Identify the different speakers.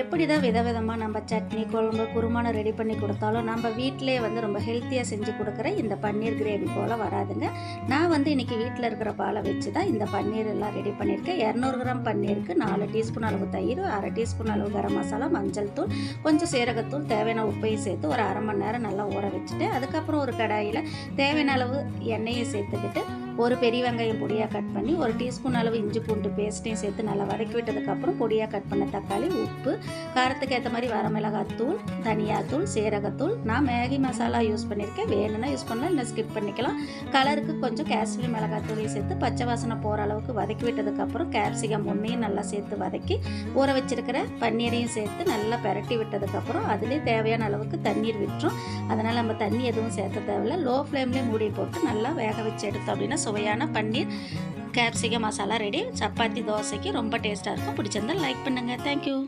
Speaker 1: எப்படி தான் விதவிதமாக நம்ம சட்னி குழம்பு குருமானம் ரெடி பண்ணி கொடுத்தாலும் நம்ம வீட்டிலே வந்து ரொம்ப ஹெல்த்தியாக செஞ்சு கொடுக்குற இந்த பன்னீர் கிரேவி போல் வராதுங்க. நான் வந்து இன்றைக்கி வீட்டில் இருக்கிற பாலை வச்சு தான் இந்த பன்னீர் எல்லாம் ரெடி பண்ணியிருக்கேன். 200 கிராம் பன்னீருக்கு 4 டீஸ்பூன் அளவு தயிர், 1/2 டீஸ்பூன் அளவு கரம் மசாலா, மஞ்சள் தூள், கொஞ்சம் சீரகத்தூள், தேவையான உப்பையும் சேர்த்து ஒரு 1/2 மணி நேரம் நல்லா ஊற வச்சுட்டு அதுக்கப்புறம் ஒரு கடாயில் தேவையான அளவு எண்ணெயை சேர்த்துக்கிட்டு ஒரு பெரிய வெங்காயம் பொடியாக கட் பண்ணி ஒரு டீஸ்பூன் அளவு இஞ்சி பூண்டு பேஸ்ட்டையும் சேர்த்து நல்லா வதக்கி விட்டதுக்கப்புறம் பொடியாக கட் பண்ண தக்காளி, உப்பு, காரத்துக்கு ஏற்ற மாதிரி வரமிளகாத்தூள், தனியாத்தூள், சீரகத்தூள், நான் மேகி மசாலா யூஸ் பண்ணியிருக்கேன். வேணும்னா யூஸ் பண்ணலாம், இல்லை ஸ்கிப் பண்ணிக்கலாம். கலருக்கு கொஞ்சம் காஷ்மீரி மிளகாத்தூளையும் சேர்த்து பச்சை வாசனை போகிற அளவுக்கு வதக்கி விட்டதுக்கப்புறம் கேப்சிகம் ஒன்றையும் நல்லா சேர்த்து வதக்கி ஊற வச்சிருக்கிற பன்னீரையும் சேர்த்து நல்லா பெரட்டி விட்டதுக்கப்புறம் அதிலே தேவையான அளவுக்கு தண்ணீர் விட்டுரும். அதனால் நம்ம தண்ணி எதுவும் சேர்த்த தேவையில்லை. லோ ஃப்ளேம்லேயே மூடி போட்டு நல்லா வேக வச்சு எடுத்தோம் அப்படின்னா சுவையான பன்னீர் கேப்சிகம் மசாலா ரெடி. சப்பாத்தி தோசைக்கு ரொம்ப டேஸ்ட்டாக இருக்கும். பிடிச்சிருந்தால் லைக் பண்ணுங்கள். தேங்க்யூ.